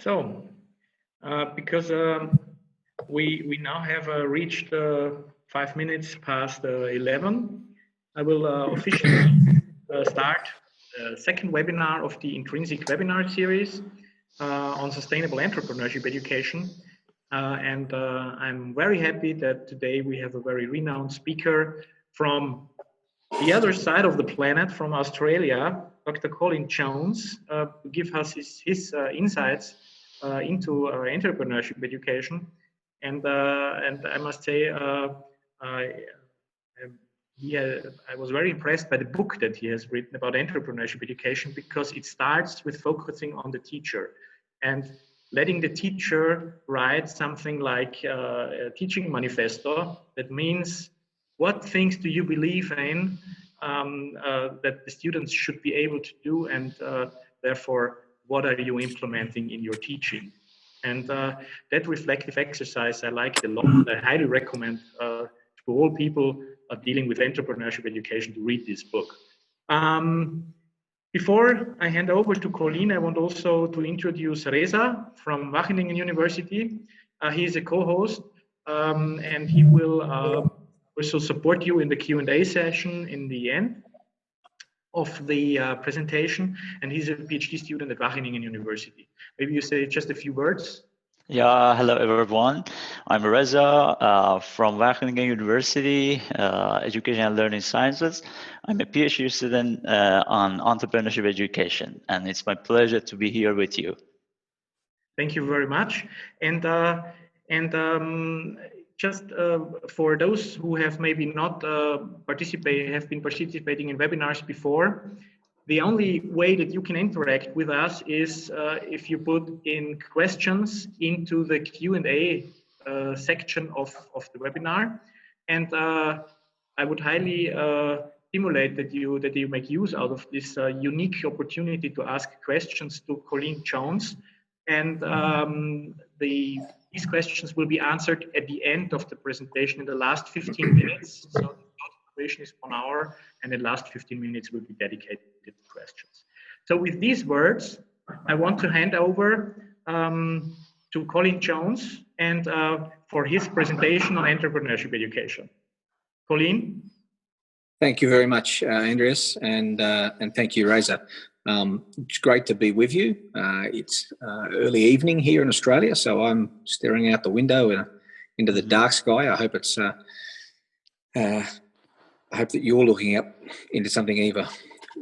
So, because we now have reached 5 minutes past 11, I will officially start the second webinar of the Intrinsic webinar series on sustainable entrepreneurship education. And I'm very happy that today we have a very renowned speaker from the other side of the planet, from Australia, Dr. Colin Jones, to give us his insights into entrepreneurship education. And I must say, I was very impressed by the book that he has written about entrepreneurship education, because it starts with focusing on the teacher and letting the teacher write something like a teaching manifesto. That means, what things do you believe in that the students should be able to do, and therefore, what are you implementing in your teaching? And that reflective exercise I like a lot. I highly recommend to all people dealing with entrepreneurship education to read this book. Before I hand over to Colin, I want also to introduce Reza from Wageningen University. He is a co-host, and he will also support you in the Q&A session in the end of the presentation. And he's a PhD student at Wageningen University. Maybe you say just a few words. Yeah, hello everyone. I'm Reza from Wageningen University, Education and Learning Sciences. I'm a PhD student on entrepreneurship education, and it's my pleasure to be here with you. Thank you very much. And just for those who have maybe not been participating in webinars before, the only way that you can interact with us is if you put in questions into the Q&A section of the webinar. And I would highly stimulate that you make use out of this unique opportunity to ask questions to Colin Jones. And these questions will be answered at the end of the presentation in the last 15 minutes. So the total duration is 1 hour, and the last 15 minutes will be dedicated to questions. So with these words, I want to hand over to Colin Jones and for his presentation on entrepreneurship education. Colin? Thank you very much, Andreas, and thank you, Reza. It's great to be with you. It's early evening here in Australia, so I'm staring out the window into the dark sky. I hope it's. I hope that you're looking up into something even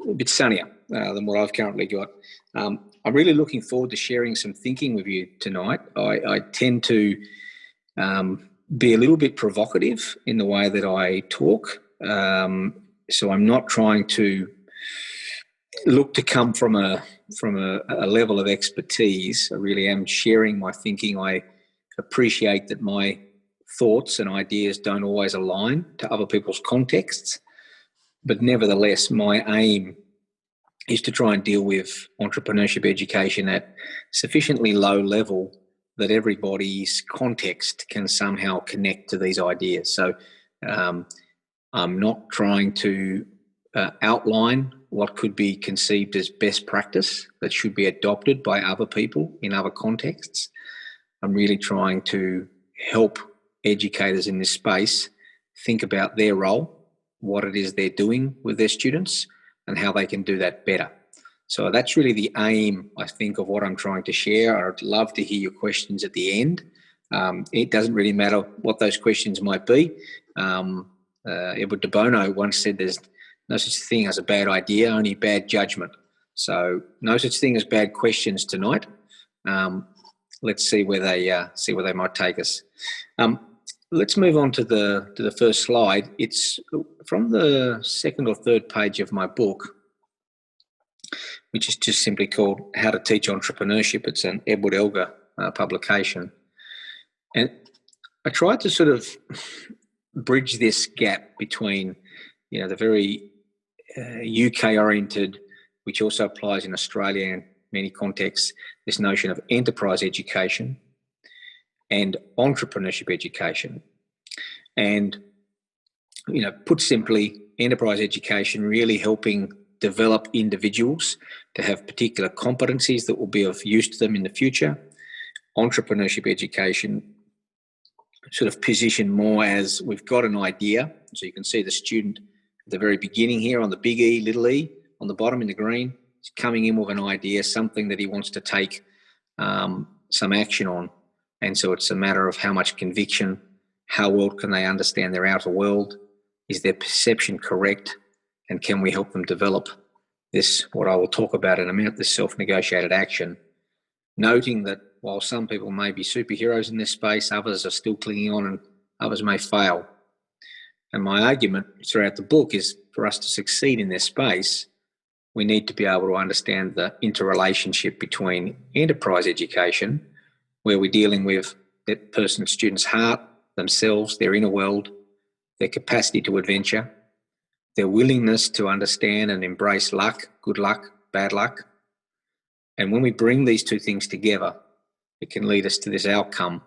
a bit sunnier than what I've currently got. I'm really looking forward to sharing some thinking with you tonight. I tend to be a little bit provocative in the way that I talk, so I'm not trying to look to come from a level of expertise. I really am sharing my thinking. I appreciate that my thoughts and ideas don't always align to other people's contexts, but nevertheless, my aim is to try and deal with entrepreneurship education at sufficiently low level that everybody's context can somehow connect to these ideas. So I'm not trying to outline what could be conceived as best practice that should be adopted by other people in other contexts. I'm really trying to help educators in this space think about their role, what it is they're doing with their students, and how they can do that better. So that's really the aim, I think, of what I'm trying to share. I'd love to hear your questions at the end. It doesn't really matter what those questions might be. Edward de Bono once said there's no such thing as a bad idea, only bad judgment. So no such thing as bad questions tonight. Let's see where they might take us. Let's move on to the first slide. It's from the second or third page of my book, which is just simply called How to Teach Entrepreneurship. It's an Edward Elgar publication. And I tried to sort of bridge this gap between, the very UK-oriented, which also applies in Australia in many contexts, this notion of enterprise education and entrepreneurship education. And, put simply, enterprise education really helping develop individuals to have particular competencies that will be of use to them in the future, entrepreneurship education sort of positioned more as we've got an idea. So you can see the student at the very beginning here on the big E, little e, on the bottom in the green. He's coming in with an idea, something that he wants to take some action on. And so it's a matter of how much conviction, how well can they understand their outer world, is their perception correct, and can we help them develop this, what I will talk about in a minute, this self-negotiated action, noting that while some people may be superheroes in this space, others are still clinging on and others may fail. And my argument throughout the book is for us to succeed in this space, we need to be able to understand the interrelationship between enterprise education, where we're dealing with that person's student's heart, themselves, their inner world, their capacity to adventure, their willingness to understand and embrace luck, good luck, bad luck. And when we bring these two things together, it can lead us to this outcome.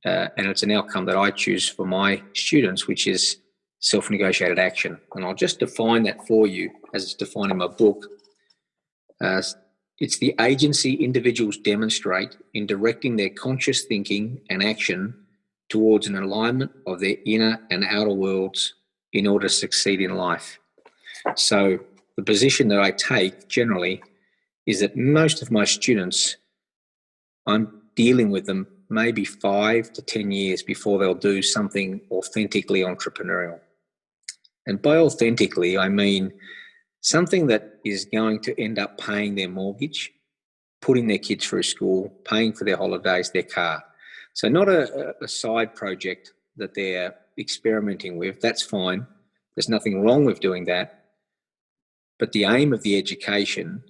And it's an outcome that I choose for my students, which is self-negotiated action. And I'll just define that for you as it's defined in my book. It's the agency individuals demonstrate in directing their conscious thinking and action towards an alignment of their inner and outer worlds in order to succeed in life. So the position that I take generally is that most of my students, I'm dealing with them maybe 5 to 10 years before they'll do something authentically entrepreneurial. And by authentically, I mean something that is going to end up paying their mortgage, putting their kids through school, paying for their holidays, their car. So not a side project that they're experimenting with. That's fine. There's nothing wrong with doing that. But the aim of the education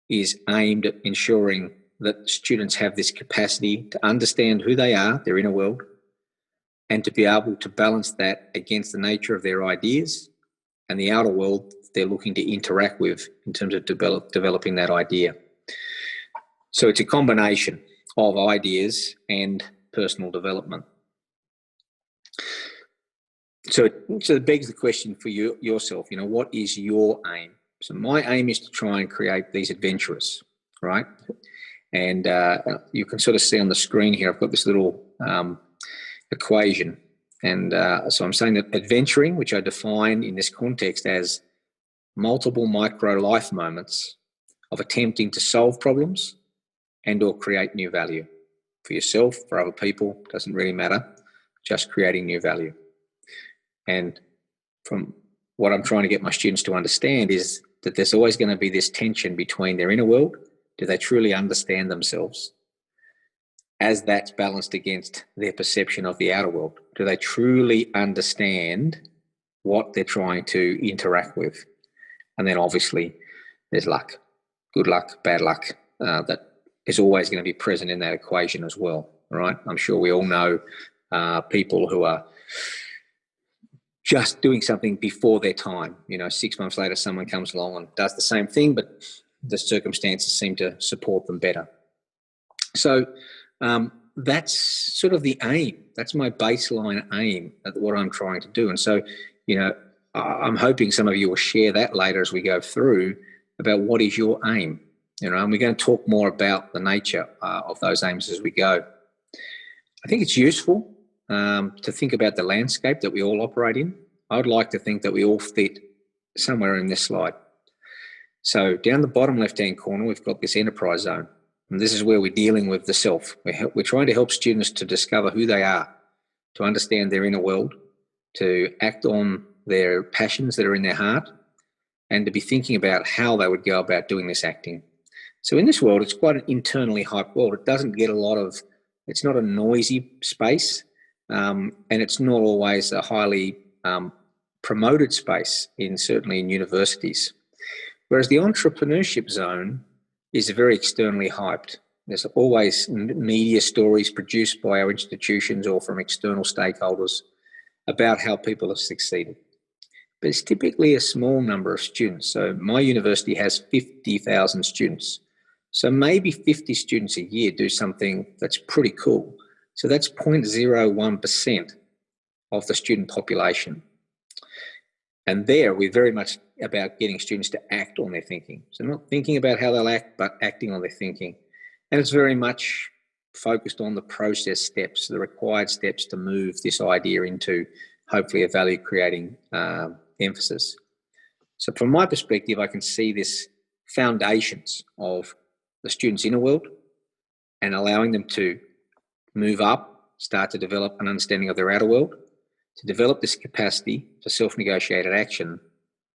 is aimed at ensuring that students have this capacity to understand who they are, their inner world, and to be able to balance that against the nature of their ideas and the outer world they're looking to interact with in terms of developing that idea. So it's a combination of ideas and personal development. So it begs the question for you yourself, what is your aim? So my aim is to try and create these adventurers, right? And you can sort of see on the screen here, I've got this little equation. And so I'm saying that adventuring, which I define in this context as multiple micro life moments of attempting to solve problems and or create new value for yourself, for other people, doesn't really matter, just creating new value. And from what I'm trying to get my students to understand is that there's always going to be this tension between their inner world. Do they truly understand themselves? As that's balanced against their perception of the outer world. Do they truly understand what they're trying to interact with? And then obviously there's luck, good luck, bad luck, that is always going to be present in that equation as well, right? I'm sure we all know people who are just doing something before their time. 6 months later, someone comes along and does the same thing, but the circumstances seem to support them better. So that's sort of the aim. That's my baseline aim at what I'm trying to do. And so, I'm hoping some of you will share that later as we go through about what is your aim, and we're going to talk more about the nature of those aims as we go. I think it's useful to think about the landscape that we all operate in. I would like to think that we all fit somewhere in this slide. So down the bottom left-hand corner, we've got this enterprise zone. And this is where we're dealing with the self. We're trying to help students to discover who they are, to understand their inner world, to act on their passions that are in their heart, and to be thinking about how they would go about doing this acting. So in this world, it's quite an internally hyped world. It doesn't get it's not a noisy space, and it's not always a highly promoted space, certainly in universities. Whereas the entrepreneurship zone is very externally hyped. There's always media stories produced by our institutions or from external stakeholders about how people have succeeded. But it's typically a small number of students. So my university has 50,000 students. So maybe 50 students a year do something that's pretty cool. So that's 0.01% of the student population. And there we're very much about getting students to act on their thinking. So not thinking about how they'll act, but acting on their thinking. And it's very much focused on the process steps, the required steps to move this idea into hopefully a value creating emphasis. So from my perspective, I can see this foundations of the student's inner world and allowing them to move up, start to develop an understanding of their outer world, to develop this capacity for self-negotiated action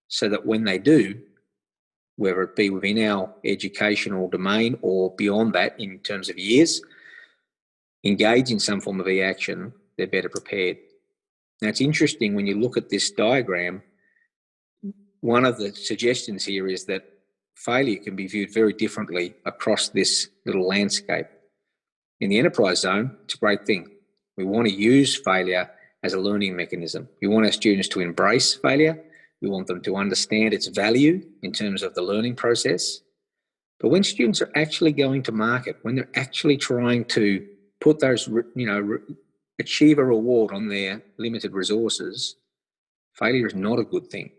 so that when they do, whether it be within our educational domain or beyond that in terms of years, engage in some form of e-action, they're better prepared. Now, it's interesting when you look at this diagram, one of the suggestions here is that failure can be viewed very differently across this little landscape. In the enterprise zone, it's a great thing. We want to use failure as a learning mechanism. We want our students to embrace failure. We want them to understand its value in terms of the learning process. But when students are actually going to market, when they're actually trying to put those, achieve a reward on their limited resources, failure is not a good thing.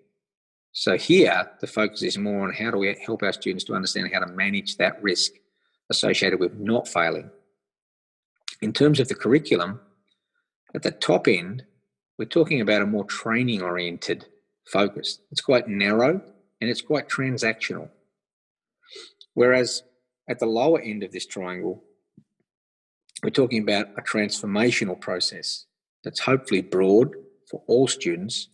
So here, the focus is more on how do we help our students to understand how to manage that risk associated with not failing. In terms of the curriculum, at the top end, we're talking about a more training-oriented focus. It's quite narrow and it's quite transactional. Whereas at the lower end of this triangle, we're talking about a transformational process that's hopefully broad for all students,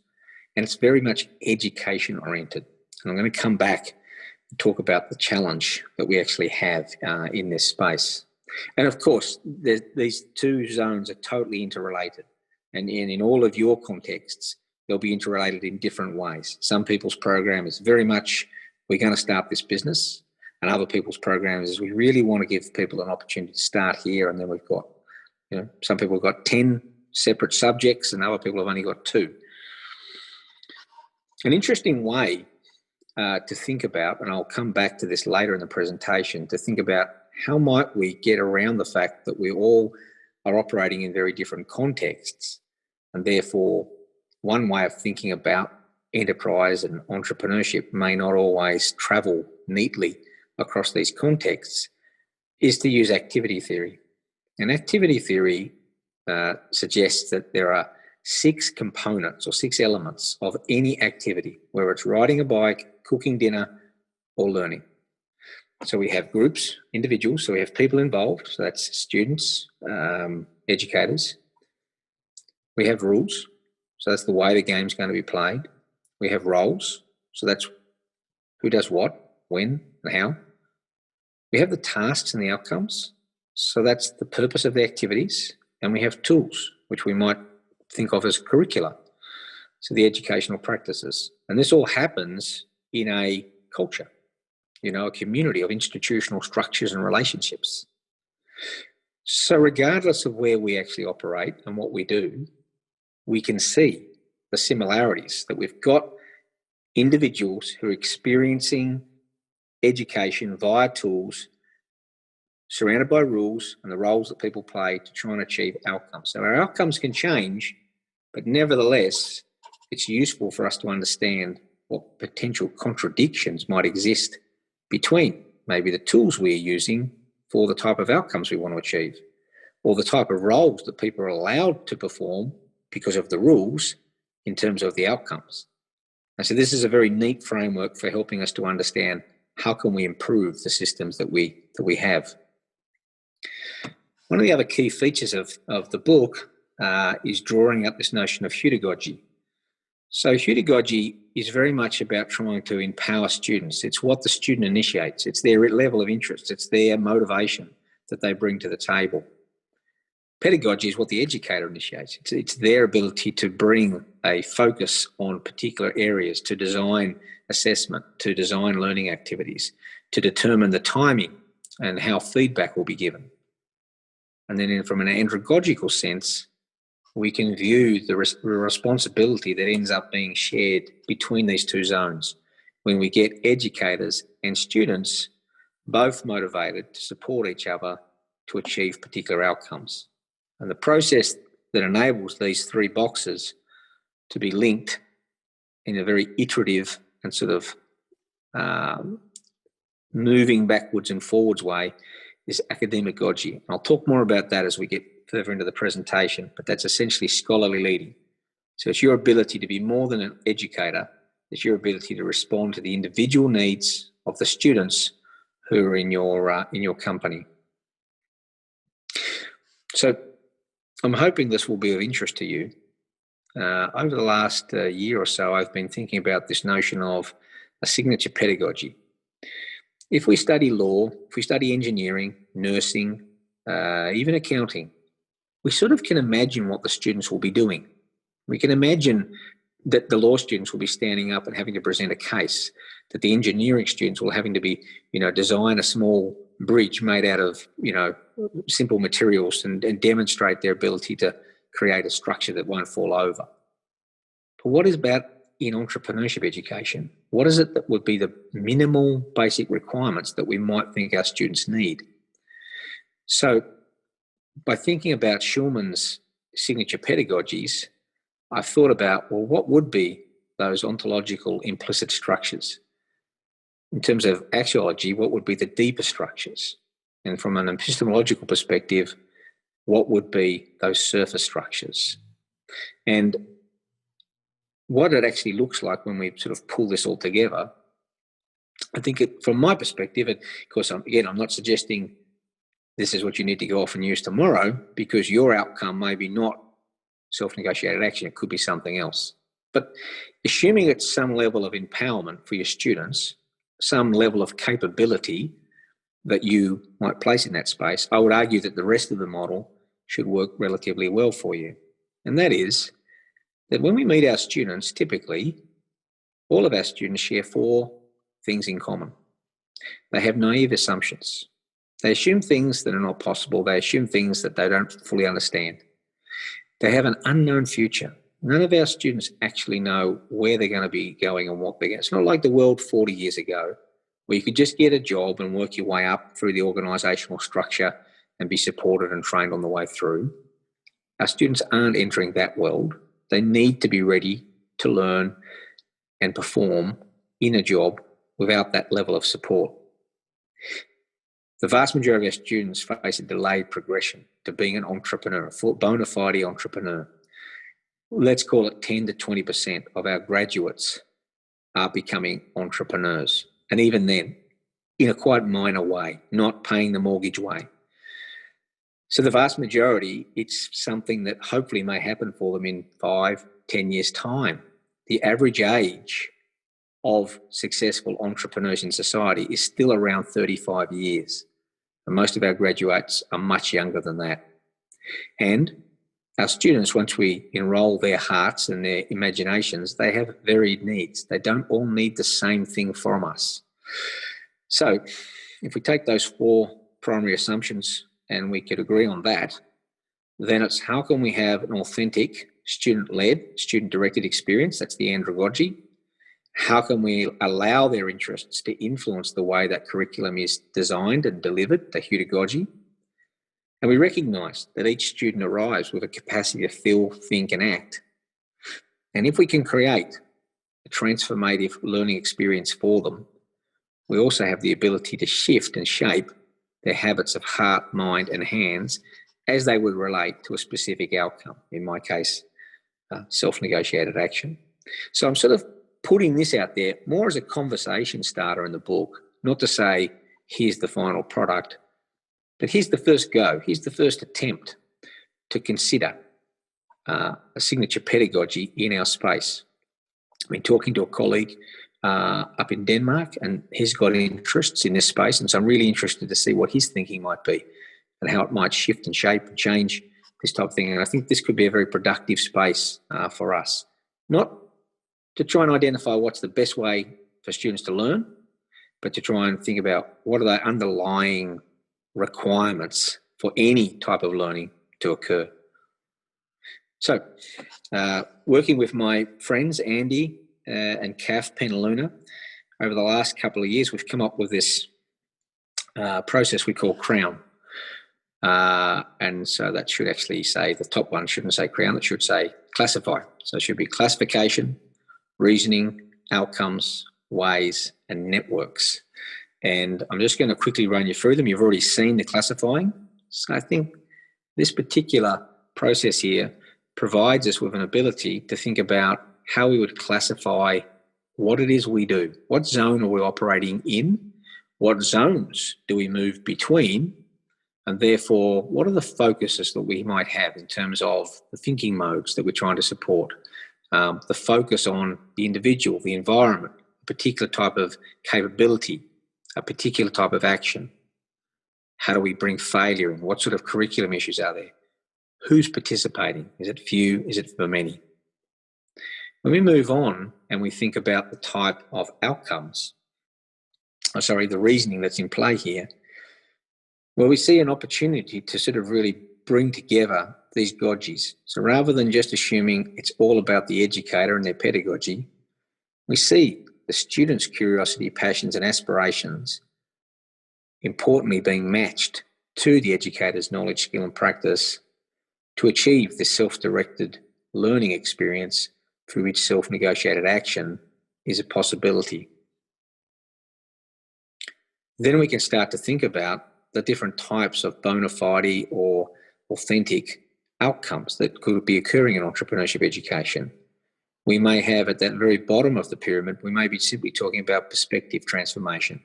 and it's very much education-oriented. And I'm going to come back and talk about the challenge that we actually have in this space. And of course, these two zones are totally interrelated. And in all of your contexts, they'll be interrelated in different ways. Some people's program is very much, we're going to start this business. And other people's programs is we really want to give people an opportunity to start here. And then we've got, some people have got 10 separate subjects and other people have only got 2. An interesting way to think about, and I'll come back to this later in the presentation, to think about how might we get around the fact that we all are operating in very different contexts, and therefore one way of thinking about enterprise and entrepreneurship may not always travel neatly across these contexts, is to use activity theory. And activity theory suggests that there are 6 components or 6 elements of any activity, whether it's riding a bike, cooking dinner, or learning. So we have groups, individuals, so we have people involved, so that's students, educators. We have rules, so that's the way the game's going to be played. We have roles, so that's who does what, when, and how. We have the tasks and the outcomes, so that's the purpose of the activities. And we have tools, which we might think of as curricula, so the educational practices. And this all happens in a culture, a community of institutional structures and relationships. So regardless of where we actually operate and what we do, we can see the similarities that we've got individuals who are experiencing education via tools, surrounded by rules and the roles that people play to try and achieve outcomes. So our outcomes can change, but nevertheless, it's useful for us to understand what potential contradictions might exist between maybe the tools we're using for the type of outcomes we want to achieve, or the type of roles that people are allowed to perform because of the rules in terms of the outcomes. And so this is a very neat framework for helping us to understand how can we improve the systems that we have. One of the other key features of the book is drawing up this notion of pedagogy. So pedagogy is very much about trying to empower students. It's what the student initiates. It's their level of interest. It's their motivation that they bring to the table. Pedagogy is what the educator initiates. It's their ability to bring a focus on particular areas, to design assessment, to design learning activities, to determine the timing and how feedback will be given. And then from an andragogical sense, we can view the responsibility that ends up being shared between these two zones when we get educators and students both motivated to support each other to achieve particular outcomes. And the process that enables these 3 boxes to be linked in a very iterative and sort of moving backwards and forwards way is academigogy. And I'll talk more about that as we get further into the presentation, but that's essentially scholarly leading. So it's your ability to be more than an educator. It's your ability to respond to the individual needs of the students who are in your company. So I'm hoping this will be of interest to you. Over the last year or so, I've been thinking about this notion of a signature pedagogy. If we study law, if we study engineering, nursing, even accounting, we sort of can imagine what the students will be doing. We can imagine that the law students will be standing up and having to present a case, that the engineering students will having to be, design a small bridge made out of, simple materials and demonstrate their ability to create a structure that won't fall over. But what is about in entrepreneurship education? What is it that would be the minimal basic requirements that we might think our students need? So by thinking about Schulman's signature pedagogies, I've thought about, well, what would be those ontological implicit structures? In terms of axiology, what would be the deeper structures? And from an epistemological perspective, what would be those surface structures? And what it actually looks like when we sort of pull this all together, I think from my perspective, of course, I'm not suggesting this is what you need to go off and use tomorrow, because your outcome may be not self-negotiated action, it could be something else. But assuming it's some level of empowerment for your students, some level of capability that you might place in that space, I would argue that the rest of the model should work relatively well for you. And that is that when we meet our students, typically, all of our students share 4 things in common. They have naive assumptions. They assume things that are not possible. They assume things that they don't fully understand. They have an unknown future. None of our students actually know where they're going to be going and what they're going to. It's not like the world 40 years ago, where you could just get a job and work your way up through the organisational structure and be supported and trained on the way through. Our students aren't entering that world. They need to be ready to learn and perform in a job without that level of support. The vast majority of our students face a delayed progression to being an entrepreneur, a bona fide entrepreneur. Let's call it 10 to 20% of our graduates are becoming entrepreneurs. And even then, in a quite minor way, not paying the mortgage way. So the vast majority, it's something that hopefully may happen for them in 5, 10 years' time. The average age of successful entrepreneurs in society is still around 35 years. And most of our graduates are much younger than that. And our students, once we enroll their hearts and their imaginations, they have varied needs. They don't all need the same thing from us. So if we take those 4 primary assumptions and we could agree on that, then it's how can we have an authentic student-led, student-directed experience? That's the andragogy. How can we allow their interests to influence the way that curriculum is designed and delivered, the hudagogy? And we recognise that each student arrives with a capacity to feel, think and act. And if we can create a transformative learning experience for them, we also have the ability to shift and shape their habits of heart, mind and hands as they would relate to a specific outcome, in my case, self-negotiated action. So I'm sort of putting this out there more as a conversation starter in the book, not to say, here's the final product, but here's the first go. Here's the first attempt to consider a signature pedagogy in our space. I've been talking to a colleague up in Denmark, and he's got interests in this space, and so I'm really interested to see what his thinking might be and how it might shift and shape and change this type of thing. And I think this could be a very productive space for us, not to try and identify what's the best way for students to learn, but to try and think about what are the underlying requirements for any type of learning to occur. So, working with my friends, Andy and Kath Penaluna, over the last couple of years, we've come up with this process we call CROWN. And so that should actually say, the top one shouldn't say CROWN, it should say classify. So it should be classification, reasoning, outcomes, ways, and networks. And I'm just going to quickly run you through them. You've already seen the classifying. So I think this particular process here provides us with an ability to think about how we would classify what it is we do. What zone are we operating in? What zones do we move between? And therefore, what are the focuses that we might have in terms of the thinking modes that we're trying to support? The focus on the individual, the environment, a particular type of capability, a particular type of action. How do we bring failure in? What sort of curriculum issues are there? Who's participating? Is it few? Is it for many? When we move on and we think about the type of outcomes, the reasoning that's in play here, well, we see an opportunity to sort of really bring together these gogies. So rather than just assuming it's all about the educator and their pedagogy, we see the student's curiosity, passions and aspirations importantly being matched to the educator's knowledge, skill and practice to achieve this self-directed learning experience through which self-negotiated action is a possibility. Then we can start to think about the different types of bona fide or authentic outcomes that could be occurring in entrepreneurship education. We may have at that very bottom of the pyramid, we may be simply talking about perspective transformation.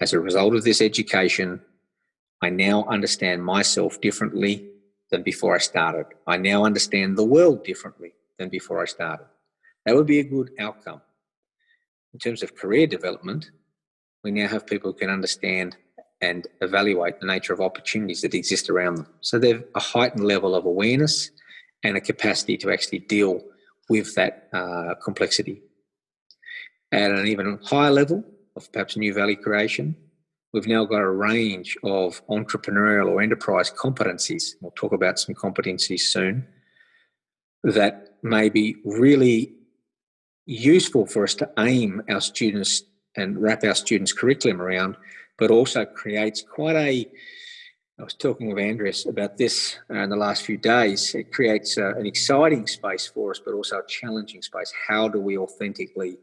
As a result of this education, I now understand myself differently than before I started. I now understand the world differently than before I started. That would be a good outcome. In terms of career development, we now have people who can understand and evaluate the nature of opportunities that exist around them. So they have a heightened level of awareness and a capacity to actually deal with that complexity. At an even higher level of perhaps new value creation, we've now got a range of entrepreneurial or enterprise competencies. We'll talk about some competencies soon that may be really useful for us to aim our students and wrap our students' curriculum around, but also creates quite a, I was talking with Andreas about this in the last few days, it creates an exciting space for us, but also a challenging space. How do we authentically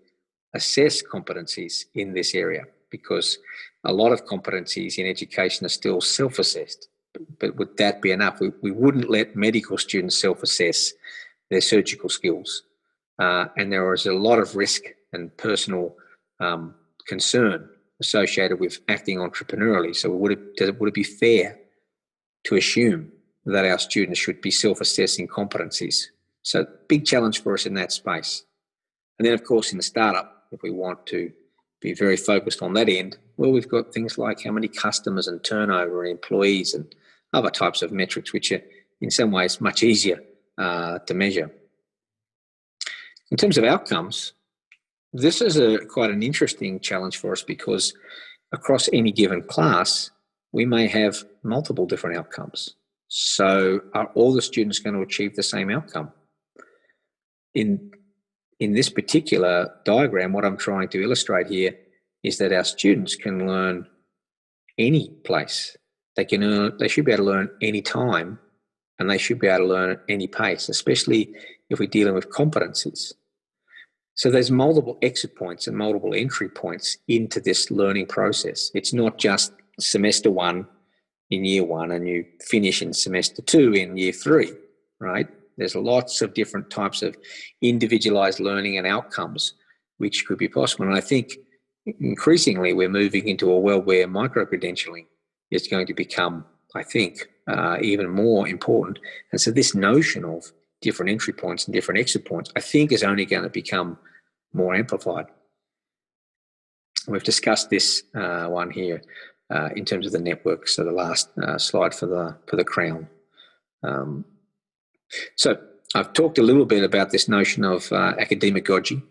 assess competencies in this area? Because a lot of competencies in education are still self-assessed, but would that be enough? We wouldn't let medical students self-assess their surgical skills. And there is a lot of risk and personal concern associated with acting entrepreneurially. So would it be fair to assume that our students should be self-assessing competencies? So big challenge for us in that space. And then, of course, in the startup, if we want to be very focused on that end, well, we've got things like how many customers and turnover and employees and other types of metrics, which are in some ways much easier to measure. In terms of outcomes, this is quite an interesting challenge for us because across any given class, we may have multiple different outcomes. So are all the students going to achieve the same outcome? In this particular diagram, what I'm trying to illustrate here is that our students can learn any place. They should be able to learn any time, and they should be able to learn at any pace, especially if we're dealing with competencies. So there's multiple exit points and multiple entry points into this learning process. It's not just semester one in year one and you finish in semester two in year three, right? There's lots of different types of individualized learning and outcomes which could be possible. And I think increasingly we're moving into a world where micro-credentialing is going to become, I think, even more important. And so this notion of different entry points and different exit points, I think is only going to become more amplified. We've discussed this one here in terms of the network. So the last slide for the crown. So I've talked a little bit about this notion of academic goji,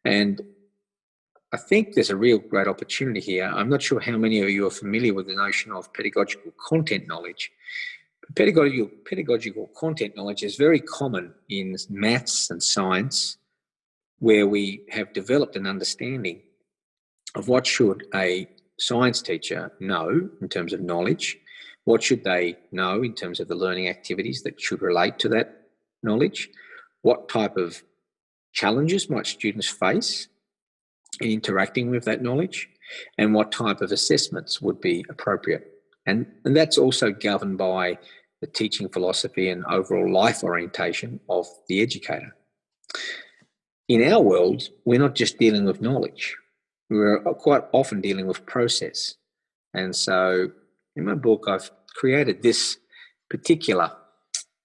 and I think there's a real great opportunity here. I'm not sure how many of you are familiar with the notion of pedagogical content knowledge. Pedagogical content knowledge is very common in maths and science, where we have developed an understanding of what should a science teacher know in terms of knowledge, what should they know in terms of the learning activities that should relate to that knowledge, what type of challenges might students face in interacting with that knowledge, and what type of assessments would be appropriate. And that's also governed by the teaching philosophy and overall life orientation of the educator. In our world, we're not just dealing with knowledge. We're quite often dealing with process. And so in my book, I've created this particular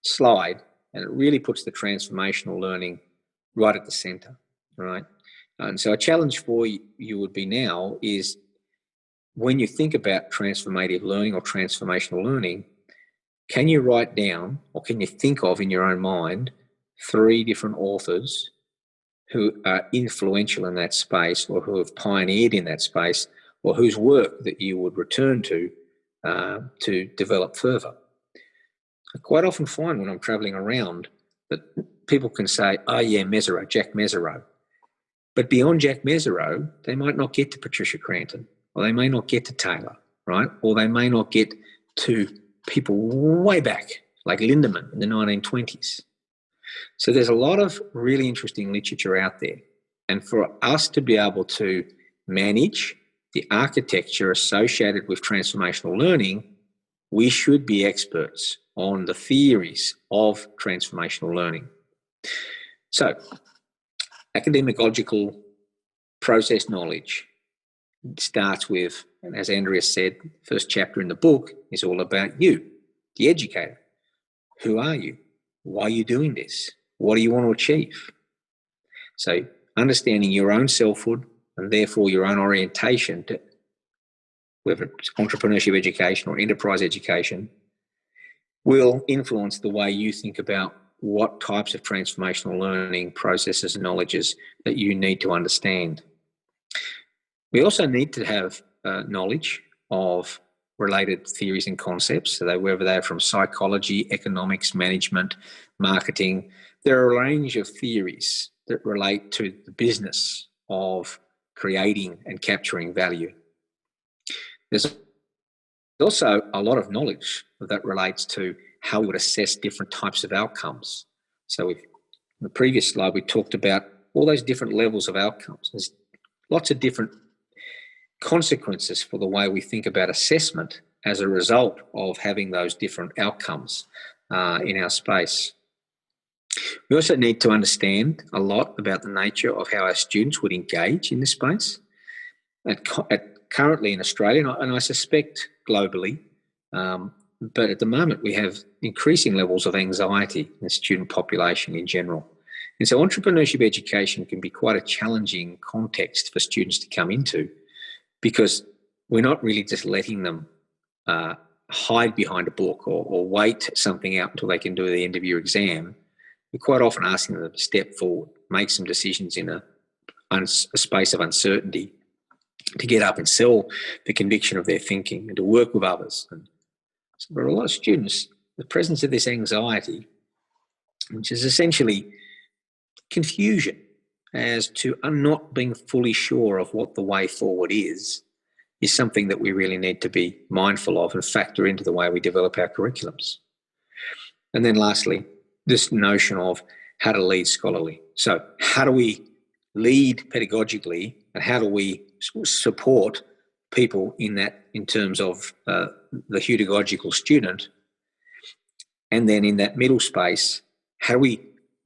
slide, and it really puts the transformational learning right at the center, right? And so a challenge for you would be now is when you think about transformative learning or transformational learning, can you write down or can you think of in your own mind 3 different authors who are influential in that space or who have pioneered in that space or whose work that you would return to develop further? I quite often find when I'm traveling around that people can say, oh yeah, Mesereau, Jack Mesereau. But beyond Jack Mesereau, they might not get to Patricia Cranton, or they may not get to Taylor, right? Or they may not get to people way back, like Lindemann in the 1920s. So there's a lot of really interesting literature out there. And for us to be able to manage the architecture associated with transformational learning, we should be experts on the theories of transformational learning. So, academic-logical process knowledge starts with, and as Andrea said, the first chapter in the book is all about you, the educator. Who are you? Why are you doing this? What do you want to achieve? So, understanding your own selfhood and therefore your own orientation to whether it's entrepreneurship education or enterprise education will influence the way you think about what types of transformational learning processes and knowledges that you need to understand. We also need to have knowledge of related theories and concepts, so whether they're from psychology, economics, management, marketing. There are a range of theories that relate to the business of creating and capturing value. There's also a lot of knowledge that relates to how we would assess different types of outcomes. So in the previous slide, we talked about all those different levels of outcomes. There's lots of different consequences for the way we think about assessment as a result of having those different outcomes in our space. We also need to understand a lot about the nature of how our students would engage in this space. Currently in Australia, and I suspect globally, but at the moment we have increasing levels of anxiety in the student population in general. And so entrepreneurship education can be quite a challenging context for students to come into because we're not really just letting them hide behind a book or wait something out until they can do the end of year exam. We're quite often asking them to step forward, make some decisions in a space of uncertainty, to get up and sell the conviction of their thinking and to work with others. And so for a lot of students, the presence of this anxiety, which is essentially confusion as to not being fully sure of what the way forward is something that we really need to be mindful of and factor into the way we develop our curriculums. And then lastly, this notion of how to lead scholarly. So how do we lead pedagogically and how do we support people in terms of the pedagogical student? And then in that middle space, how do we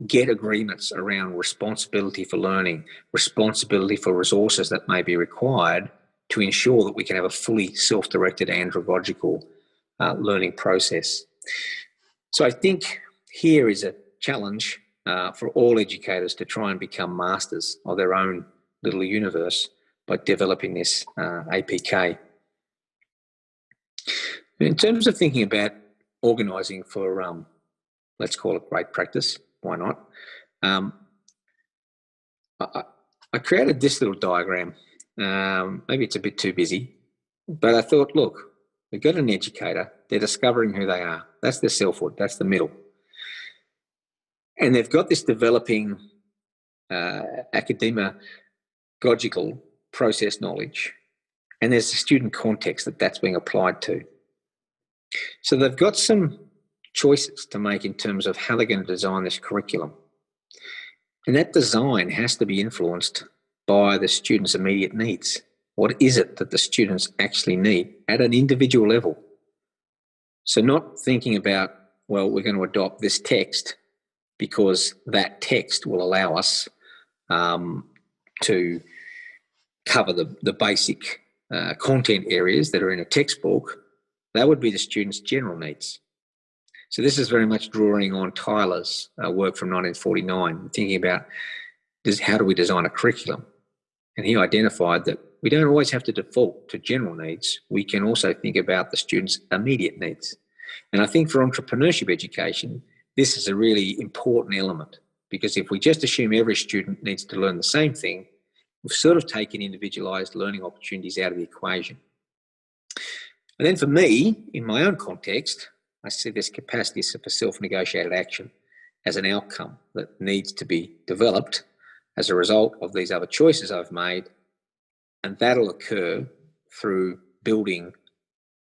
get agreements around responsibility for learning, responsibility for resources that may be required to ensure that we can have a fully self-directed andragogical learning process? So I think here is a challenge for all educators to try and become masters of their own little universe by developing this APK. In terms of thinking about organising for, let's call it great practice, why not? I created this little diagram. Maybe it's a bit too busy, but I thought, look, we've got an educator. They're discovering who they are. That's their selfhood. That's the middle. And they've got this developing academic-logical process knowledge. And there's a student context that's being applied to. So they've got some choices to make in terms of how they're going to design this curriculum. And that design has to be influenced by the student's immediate needs. What is it that the students actually need at an individual level? So not thinking about, well, we're going to adopt this text because that text will allow us to cover the basic content areas that are in a textbook. That would be the students' general needs. So this is very much drawing on Tyler's work from 1949, thinking about how do we design a curriculum. And he identified that we don't always have to default to general needs. We can also think about the students' immediate needs. And I think for entrepreneurship education, this is a really important element, because if we just assume every student needs to learn the same thing, we've sort of taken individualised learning opportunities out of the equation. And then for me, in my own context, I see this capacity for self-negotiated action as an outcome that needs to be developed as a result of these other choices I've made, and that'll occur through building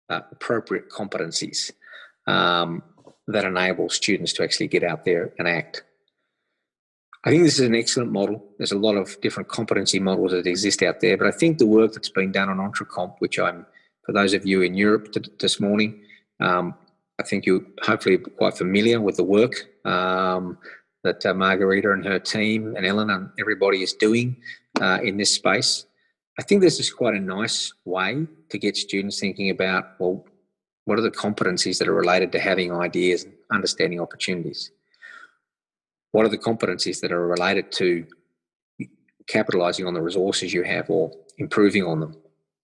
appropriate competencies that enable students to actually get out there and act. I think this is an excellent model. There's a lot of different competency models that exist out there, but I think the work that's been done on EntreComp, which for those of you in Europe this morning, I think you're hopefully quite familiar with the work that Margarita and her team and Ellen and everybody is doing in this space. I think this is quite a nice way to get students thinking about, well, what are the competencies that are related to having ideas and understanding opportunities? What are the competencies that are related to capitalising on the resources you have or improving on them?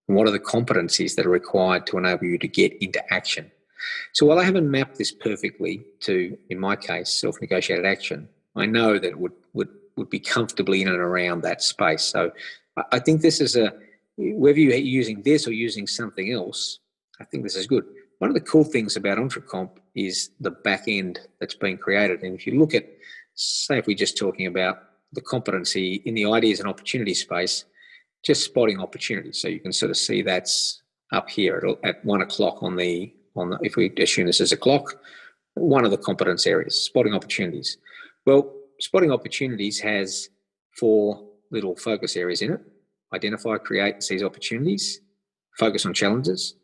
And what are the competencies that are required to enable you to get into action? So while I haven't mapped this perfectly to, in my case, self-negotiated action, I know that it would be comfortably in and around that space. So I think this is whether you're using this or using something else, I think this is good. One of the cool things about EntreComp is the back end that's been created. And if you look at, say, if we're just talking about the competency in the ideas and opportunity space, just spotting opportunities. So you can sort of see that's up here at 1 o'clock on the, if we assume this is a clock, one of the competence areas, spotting opportunities. Well, spotting opportunities has 4 little focus areas in it: identify, create, and seize opportunities, focus on challenges,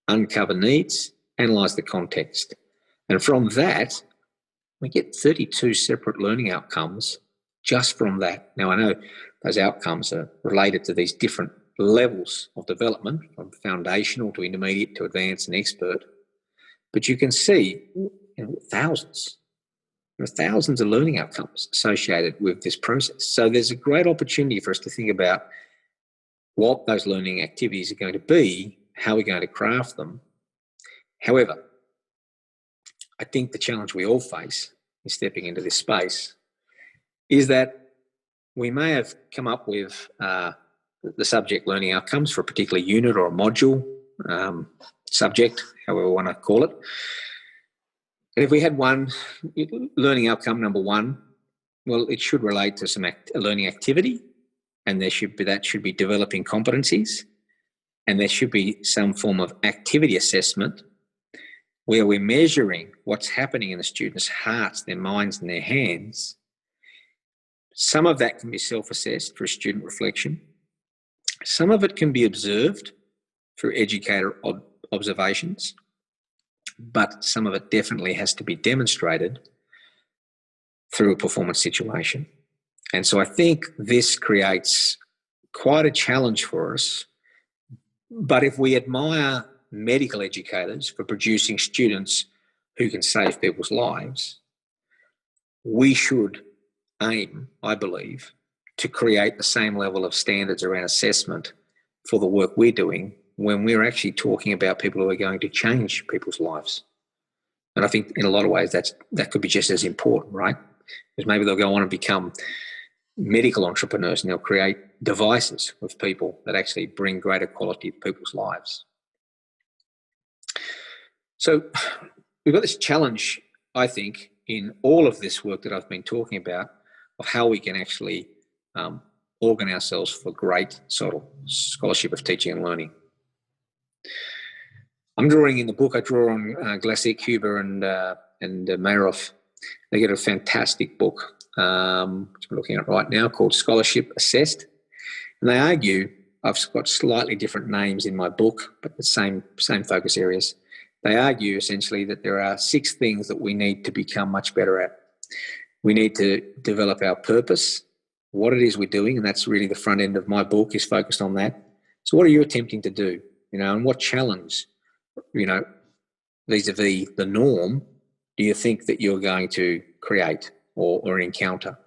uncover needs, analyse the context. And from that, we get 32 separate learning outcomes just from that. Now, I know those outcomes are related to these different levels of development, from foundational to intermediate to advanced and expert. But you can see thousands. There are thousands of learning outcomes associated with this process. So there's a great opportunity for us to think about what those learning activities are going to be, how we're going to craft them. However, I think the challenge we all face in stepping into this space is that we may have come up with the subject learning outcomes for a particular unit or a module, subject, however we want to call it. And if we had one learning outcome, number 1, well, it should relate to some learning activity, and that should be developing competencies, and there should be some form of activity assessment where we're measuring what's happening in the students' hearts, their minds, and their hands. Some of that can be self-assessed through student reflection. Some of it can be observed through educator observations, but some of it definitely has to be demonstrated through a performance situation. And so I think this creates quite a challenge for us. But if we admire medical educators for producing students who can save people's lives, we should aim, I believe, to create the same level of standards around assessment for the work we're doing when we're actually talking about people who are going to change people's lives. And I think in a lot of ways that could be just as important, right? Because maybe they'll go on and become medical entrepreneurs and they'll create devices with people that actually bring greater quality to people's lives. So we've got this challenge, I think, in all of this work that I've been talking about of how we can actually organise ourselves for great sort of scholarship of teaching and learning. I'm drawing in the book, I draw on Glassick, Huber and Mayroff. They get a fantastic book, which I'm looking at right now, called Scholarship Assessed. And they argue, I've got slightly different names in my book, but the same focus areas. They argue essentially that there are 6 things that we need to become much better at. We need to develop our purpose, what it is we're doing, and that's really the front end of my book is focused on that. So what are you attempting to do, and what challenge, vis-a-vis the norm, do you think that you're going to create or encounter?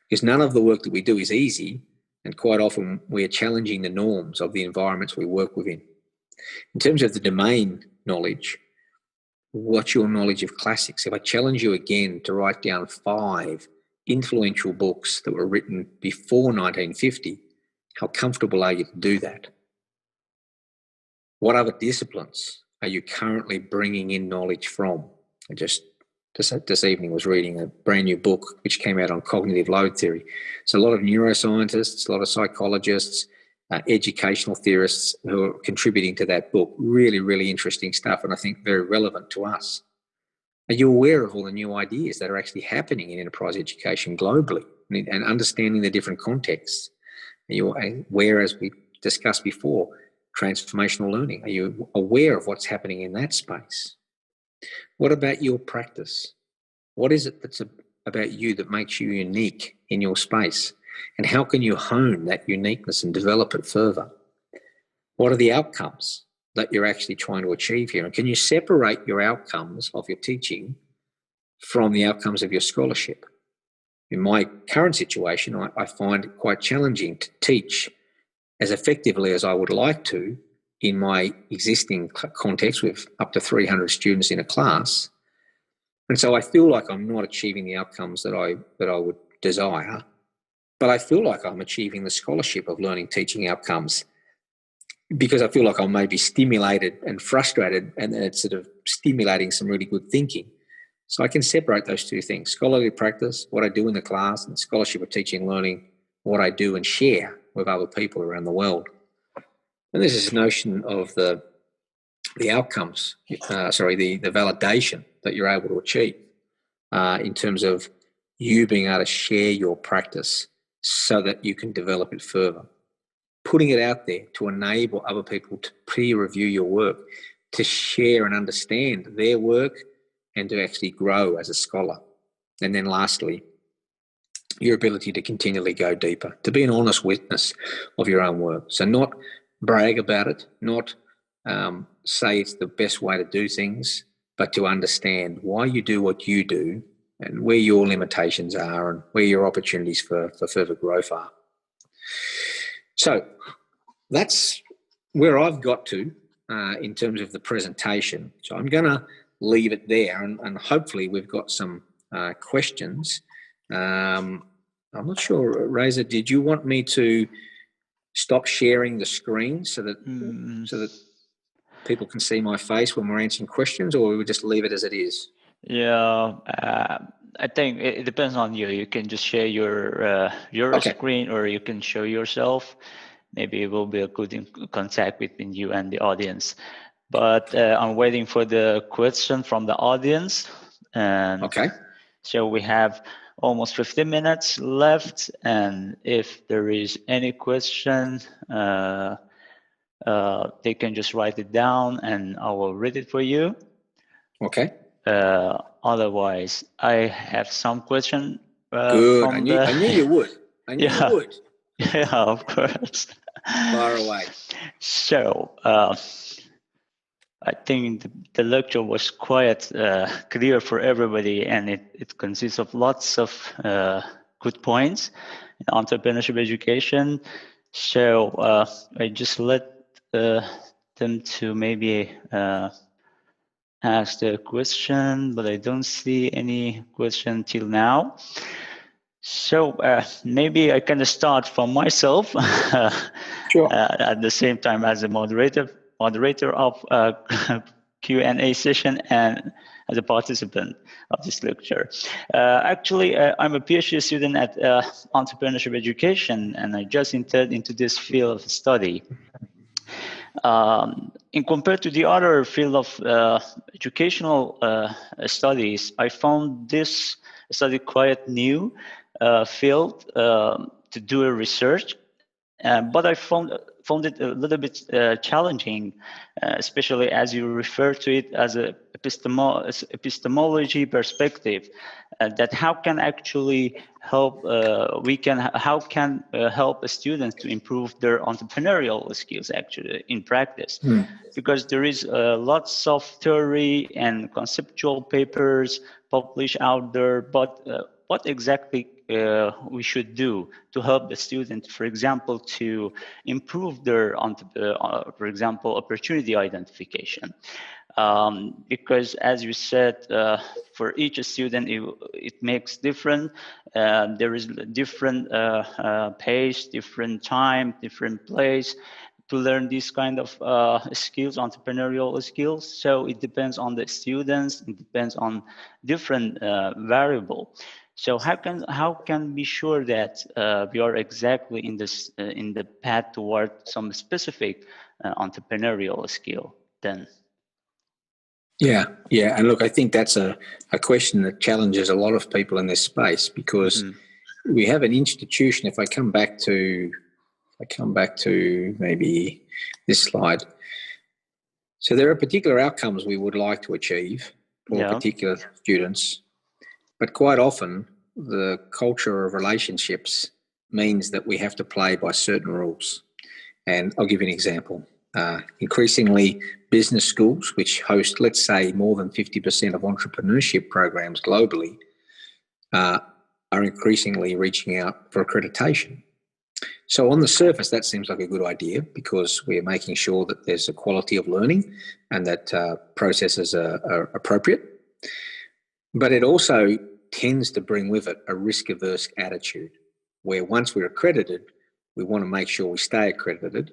Because none of the work that we do is easy, and quite often we are challenging the norms of the environments we work within. In terms of the domain knowledge, what's your knowledge of classics? If I challenge you again to write down 5 influential books that were written before 1950, how comfortable are you to do that? What other disciplines are you currently bringing in knowledge from? I just this evening was reading a brand new book which came out on cognitive load theory. So a lot of neuroscientists, a lot of psychologists, educational theorists who are contributing to that book. Really, really interesting stuff, and I think very relevant to us. Are you aware of all the new ideas that are actually happening in enterprise education globally and understanding the different contexts? Are you aware, as we discussed before, transformational learning? Are you aware of what's happening in that space? What about your practice? What is it that's about you that makes you unique in your space? And how can you hone that uniqueness and develop it further? What are the outcomes that you're actually trying to achieve here? And can you separate your outcomes of your teaching from the outcomes of your scholarship? In my current situation, I find it quite challenging to teach as effectively as I would like to in my existing context with up to 300 students in a class. And so I feel like I'm not achieving the outcomes that I would desire, but I feel like I'm achieving the scholarship of learning teaching outcomes because I feel like I may be stimulated and frustrated, and then it's sort of stimulating some really good thinking. So I can separate those 2 things: scholarly practice, what I do in the class, and scholarship of teaching and learning, what I do and share with other people around the world. And there's this notion of the outcomes, the validation that you're able to achieve in terms of you being able to share your practice so that you can develop it further. Putting it out there to enable other people to peer review your work, to share and understand their work, and to actually grow as a scholar. And then lastly, your ability to continually go deeper, to be an honest witness of your own work. So not brag about it, not say it's the best way to do things, but to understand why you do what you do and where your limitations are and where your opportunities for further growth are. So that's where I've got to in terms of the presentation. So I'm going to leave it there, and hopefully we've got some questions. I'm not sure, Reza, did you want me to stop sharing the screen so that people can see my face when we're answering questions, or we would just leave it as it is? Yeah, I think it depends on you. You can just share your screen, or you can show yourself. Maybe it will be a good contact between you and the audience. But I'm waiting for the question from the audience. And okay. So we have almost 15 minutes left, and if there is any question, they can just write it down and I will read it for you. Okay. Otherwise, I have some question. Good. I knew you would. I knew you would. Yeah, of course. Far away. So, I think the lecture was quite clear for everybody, and it consists of lots of good points in entrepreneurship education. So I just let them to maybe ask the question, but I don't see any question till now. So maybe I can start from myself. Sure. At the same time as a moderator of Q&A session and as a participant of this lecture. Actually, I'm a PhD student at Entrepreneurship Education, and I just entered into this field of study. In compared to the other field of educational studies, I found this study quite new field to do a research, but I found found it a little bit challenging, especially as you refer to it as a epistemology perspective. That how can actually help how can help students to improve their entrepreneurial skills actually in practice. Because there is lots of theory and conceptual papers published out there, but what exactly we should do to help the student, for example, to improve their, for example, opportunity identification. Because as you said, for each student, it makes different. There is different pace, different time, different place to learn these kind of skills, entrepreneurial skills. So it depends on the students. It depends on different variable. So how can be sure that we are exactly in this in the path toward some specific entrepreneurial skill then? Yeah, and look, I think that's a question that challenges a lot of people in this space, because we have an institution. If I come back to maybe this slide. So there are particular outcomes we would like to achieve for particular students, but quite often the culture of relationships means that we have to play by certain rules. And I'll give you an example. Increasingly, business schools, which host, let's say, more than 50% of entrepreneurship programs globally, are increasingly reaching out for accreditation. So on the surface, that seems like a good idea, because we're making sure that there's a quality of learning and that processes are appropriate. But it also tends to bring with it a risk-averse attitude, where once we're accredited, we want to make sure we stay accredited.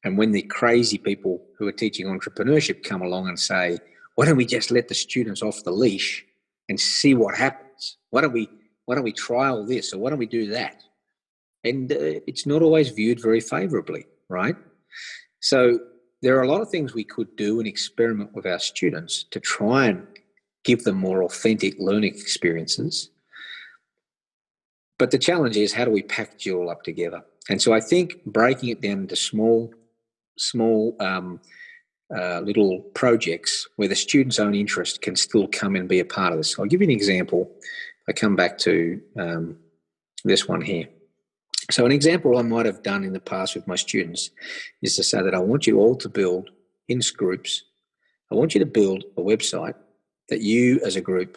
And when the crazy people who are teaching entrepreneurship come along and say, why don't we just let the students off the leash and see what happens? Why don't we trial this, or why don't we do that? And it's not always viewed very favourably, right? So there are a lot of things we could do and experiment with our students to try and give them more authentic learning experiences. But the challenge is, how do we package it all up together? And so I think breaking it down into small little projects where the student's own interest can still come and be a part of this. I'll give you an example. I come back to this one here. So an example I might have done in the past with my students is to say that I want you all to build in groups. I want you to build a website that you as a group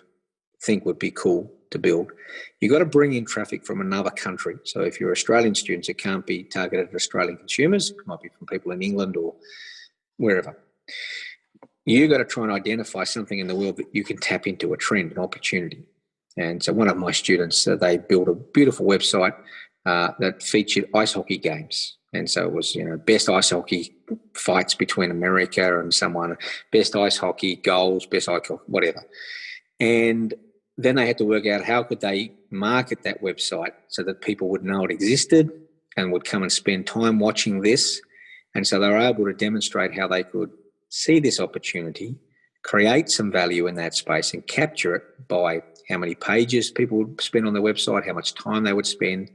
think would be cool to build. You've got to bring in traffic from another country. So if you're Australian students, it can't be targeted at Australian consumers. It might be from people in England or wherever. You've got to try and identify something in the world that you can tap into, a trend, an opportunity. And so one of my students, they built a beautiful website that featured ice hockey games. And so it was, best ice hockey fights between America and someone, best ice hockey goals, best ice hockey, whatever. And then they had to work out how could they market that website so that people would know it existed and would come and spend time watching this. And so they were able to demonstrate how they could see this opportunity, create some value in that space, and capture it by how many pages people would spend on their website, how much time they would spend.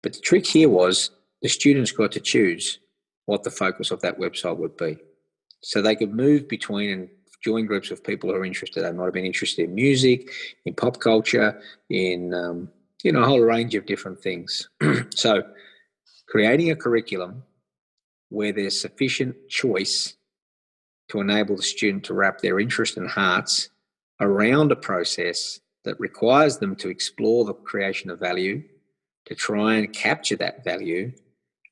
But the trick here was the students got to choose what the focus of that website would be. So they could move between and join groups of people who are interested. They might have been interested in music, in pop culture, in a whole range of different things. So creating a curriculum where there's sufficient choice to enable the student to wrap their interest and hearts around a process that requires them to explore the creation of value, to try and capture that value,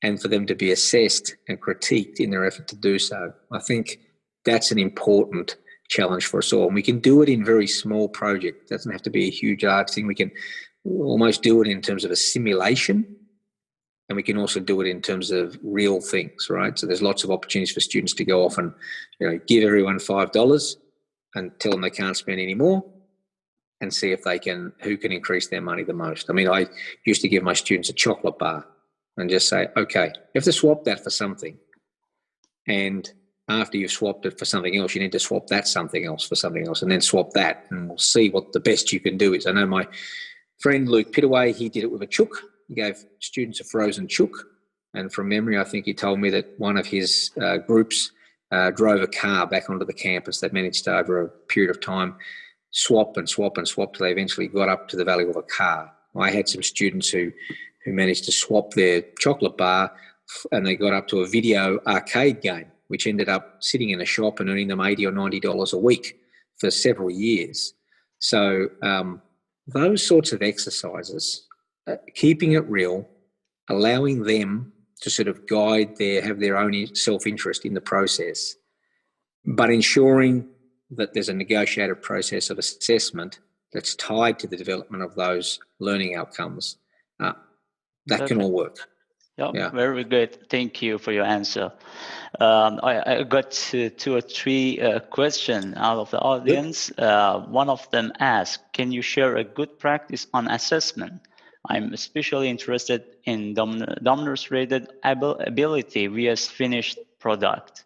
and for them to be assessed and critiqued in their effort to do so. I think that's an important challenge for us all. And we can do it in very small projects. It doesn't have to be a huge art thing. We can almost do it in terms of a simulation, and we can also do it in terms of real things, right? So there's lots of opportunities for students to go off and give everyone $5 and tell them they can't spend any more, and see if who can increase their money the most. I mean, I used to give my students a chocolate bar and just say, okay, you have to swap that for something. And after you've swapped it for something else, you need to swap that something else for something else, and then swap that, and we'll see what the best you can do is. I know my friend Luke Pittaway, he did it with a chook. He gave students a frozen chook, And from memory, I think he told me that one of his groups drove a car back onto the campus. They managed to, over a period of time, swap till they eventually got up to the value of a car. I had some students who managed to swap their chocolate bar and they got up to a video arcade game, which ended up sitting in a shop and earning them $80 or $90 a week for several years. So those sorts of exercises, keeping it real, allowing them to sort of have their own self-interest in the process, but ensuring that there's a negotiated process of assessment that's tied to the development of those learning outcomes. That can all work. Yeah, very good. Thank you for your answer. I got two or three questions out of the audience. One of them asked, can you share a good practice on assessment? I'm especially interested in demonstrated ability vs finished product.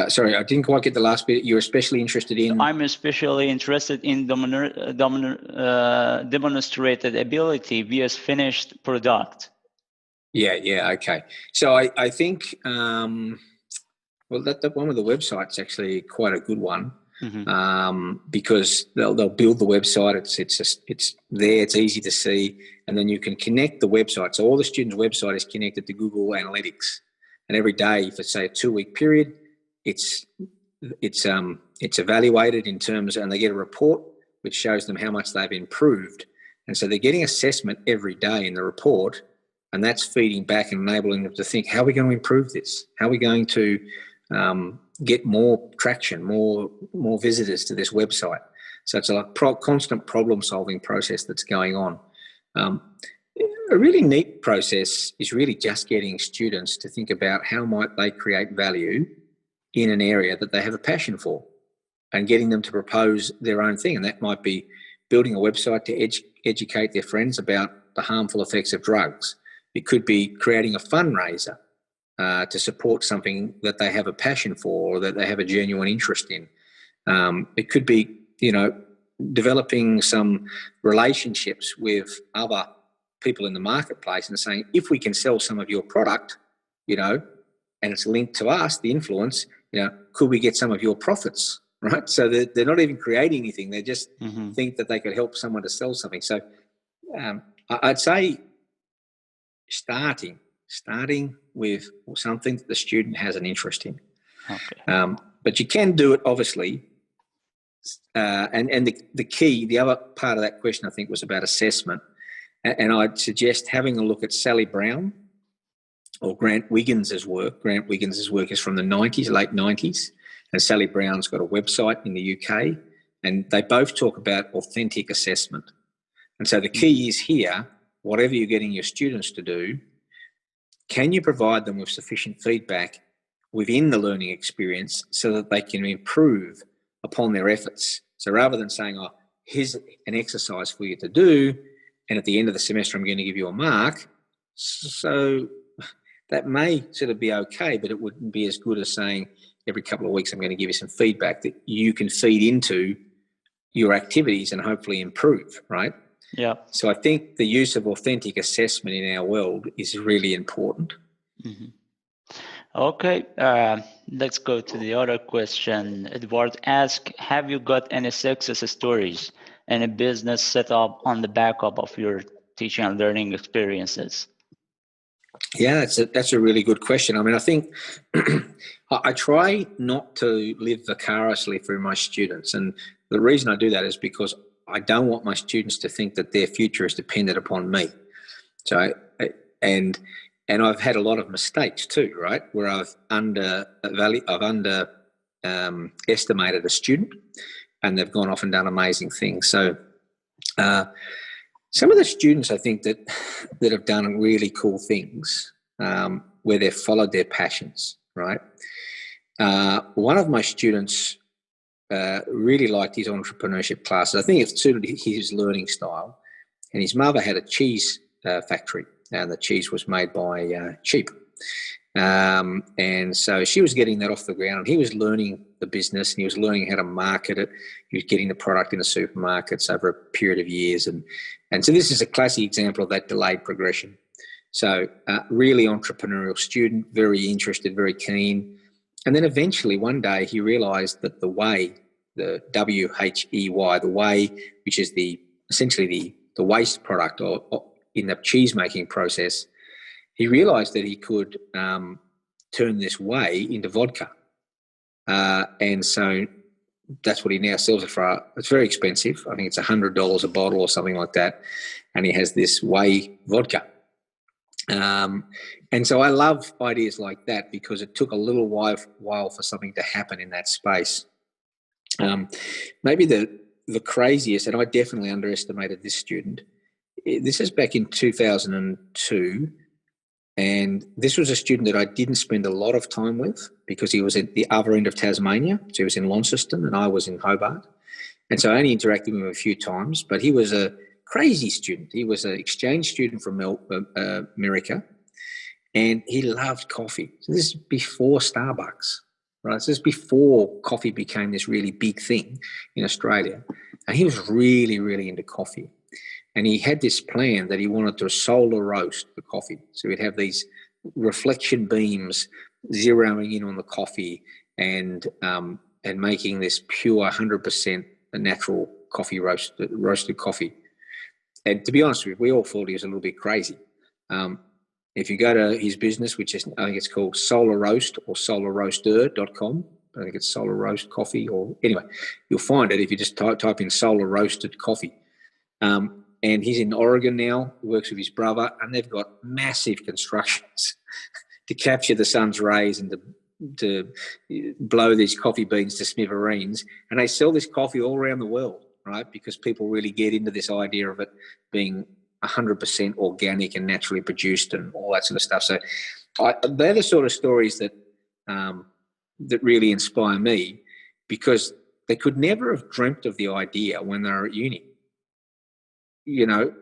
Sorry, I didn't quite get the last bit. You're especially interested in? I'm especially interested in demonstrated ability vs finished product. Yeah, okay. So I think, that one of the websites actually quite a good one, because they'll build the website. It's there. It's easy to see, and then you can connect the website. So all the students' website is connected to Google Analytics, and every day for say a 2-week period, it's evaluated in terms, and they get a report which shows them how much they've improved, and so they're getting assessment every day in the report. And that's feeding back and enabling them to think, how are we going to improve this? How are we going to get more traction, more visitors to this website? So it's a constant problem-solving process that's going on. A really neat process is really just getting students to think about how might they create value in an area that they have a passion for, and getting them to propose their own thing. And that might be building a website to educate their friends about the harmful effects of drugs. It could be creating a fundraiser to support something that they have a passion for or that they have a genuine interest in. It could be, developing some relationships with other people in the marketplace and saying, if we can sell some of your product, and it's linked to us, the influence, could we get some of your profits, right? So they're not even creating anything. They just think that they could help someone to sell something. So I'd say, starting with something that the student has an interest in. Okay. But you can do it, obviously. And the key, the other part of that question, I think, was about assessment. And I'd suggest having a look at Sally Brown or Grant Wiggins' work. Grant Wiggins' work is from the late 90s. And Sally Brown's got a website in the UK. And they both talk about authentic assessment. And so the key is here, whatever you're getting your students to do, can you provide them with sufficient feedback within the learning experience so that they can improve upon their efforts? So rather than saying, here's an exercise for you to do, and at the end of the semester, I'm going to give you a mark. So that may sort of be okay, but it wouldn't be as good as saying every couple of weeks, I'm going to give you some feedback that you can feed into your activities and hopefully improve, right? Yeah. So I think the use of authentic assessment in our world is really important. Okay, let's go to the other question. Edward asked, have you got any success stories and a business set up on the backup of your teaching and learning experiences? Yeah, that's a really good question. I mean, I think I try not to live vicariously through my students. And the reason I do that is because I don't want my students to think that their future is dependent upon me. So, and I've had a lot of mistakes too, right? Where I've estimated a student, and they've gone off and done amazing things. So, some of the students I think that have done really cool things, where they've followed their passions, right? One of my students really liked his entrepreneurship classes. I think it suited his learning style. And his mother had a cheese factory, and the cheese was made by sheep. And so she was getting that off the ground, and he was learning the business, and he was learning how to market it. He was getting the product in the supermarkets over a period of years. And so this is a classic example of that delayed progression. So really entrepreneurial student, very interested, very keen. And then eventually one day he realised that the whey, the WHEY, the whey, which is essentially the waste product or in the cheese making process, he realised that he could turn this whey into vodka. And so that's what he now sells it for. It's very expensive. I think it's $100 a bottle or something like that. And he has this whey vodka. And so I love ideas like that because it took a little while for something to happen in that space. Maybe the craziest, and I definitely underestimated this student. This is back in 2002. And this was a student that I didn't spend a lot of time with because he was at the other end of Tasmania. So he was in Launceston and I was in Hobart. And so I only interacted with him a few times, but he was a crazy student. He was an exchange student from America and he loved coffee. So this is before Starbucks, right? So this is before coffee became this really big thing in Australia. And he was really, really into coffee. And he had this plan that he wanted to solar roast the coffee. So he'd have these reflection beams zeroing in on the coffee and making this pure 100% natural coffee roasted coffee. And to be honest with you, we all thought he was a little bit crazy. If you go to his business, which is, I think it's called Solar Roast or solarroaster.com. I think it's Solar Roast Coffee or anyway, you'll find it if you just type in Solar Roasted Coffee. And he's in Oregon now, works with his brother, and they've got massive constructions to capture the sun's rays and to blow these coffee beans to smithereens. And they sell this coffee all around the world, right? Because people really get into this idea of it being 100% organic and naturally produced and all that sort of stuff. So they're the sort of stories that really inspire me because they could never have dreamt of the idea when they were at uni. You know,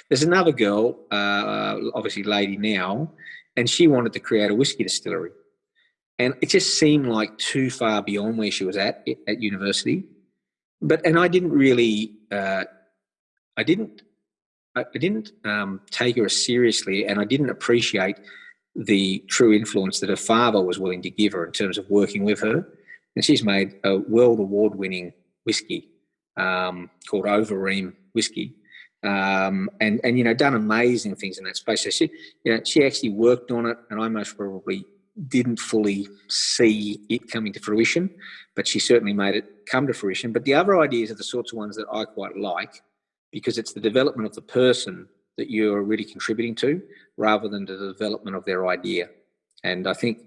there's another girl, obviously lady now, and she wanted to create a whiskey distillery. And it just seemed like too far beyond where she was at university. And I didn't really, I didn't take her as seriously, and I didn't appreciate the true influence that her father was willing to give her in terms of working with her. And she's made a world award-winning whiskey called Overeem whiskey, and you know, done amazing things in that space. So she actually worked on it, and I most probably didn't fully see it coming to fruition, but she certainly made it come to fruition. But the other ideas are the sorts of ones that I quite like because it's the development of the person that you're really contributing to rather than the development of their idea. And I think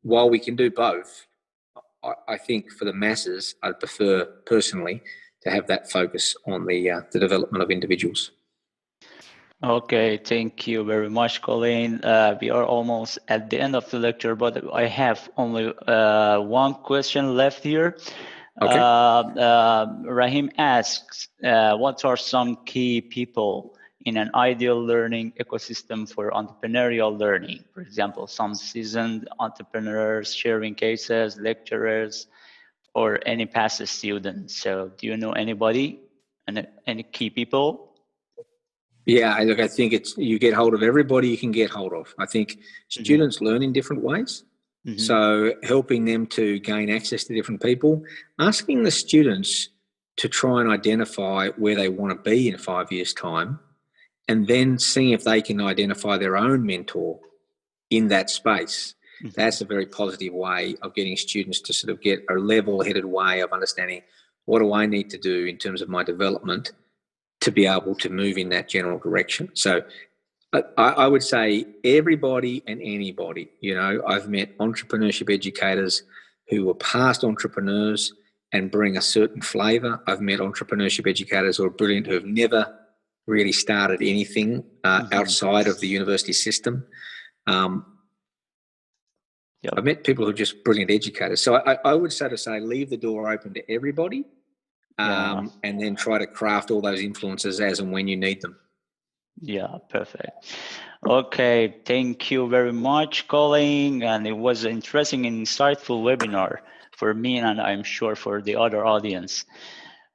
while we can do both, I think for the masses, I'd prefer personally to have that focus on the development of individuals. Okay, thank you very much, Colin. We are almost at the end of the lecture, but I have only one question left here. Okay. Rahim asks, what are some key people in an ideal learning ecosystem for entrepreneurial learning? For example, some seasoned entrepreneurs, sharing cases, lecturers, or any past students. So do you know anybody and any key people? Yeah, look, I think you get hold of everybody you can get hold of. I think students learn in different ways. Mm-hmm. So helping them to gain access to different people, asking the students to try and identify where they want to be in 5 years' time, and then seeing if they can identify their own mentor in that space. Mm-hmm. That's a very positive way of getting students to sort of get a level-headed way of understanding what do I need to do in terms of my development to be able to move in that general direction. So I would say everybody and anybody, you know, I've met entrepreneurship educators who were past entrepreneurs and bring a certain flavour. I've met entrepreneurship educators who are brilliant, who have never really started anything outside of the university system. I've met people who are just brilliant educators. So I would say leave the door open to everybody and then try to craft all those influences as and when you need them. Yeah, perfect. Okay, thank you very much, Colin. And it was an interesting and insightful webinar for me, and I'm sure for the other audience.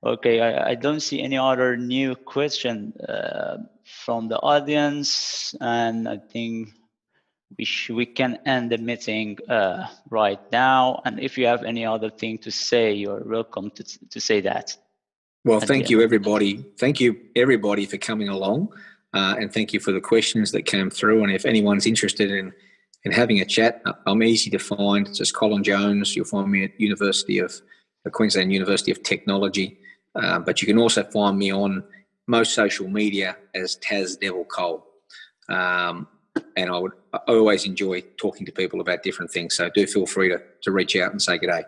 Okay, I don't see any other new question from the audience, and I think we can end the meeting right now. And if you have any other thing to say, you're welcome to say that. Well, thank you, everybody. Thank you, everybody, for coming along, and thank you for the questions that came through. And if anyone's interested in having a chat, I'm easy to find. It's just Colin Jones. You'll find me at Queensland University of Technology. But you can also find me on most social media as Taz Devil Cole. And I always enjoy talking to people about different things. So do feel free to reach out and say good day.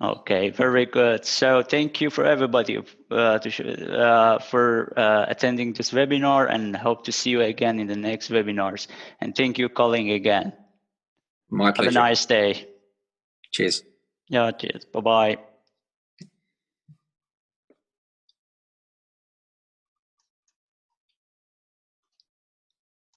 Okay, very good. So thank you for everybody for attending this webinar, and hope to see you again in the next webinars. And thank you, Colin, again. My pleasure. Have a nice day. Cheers. Yeah, cheers. Bye-bye.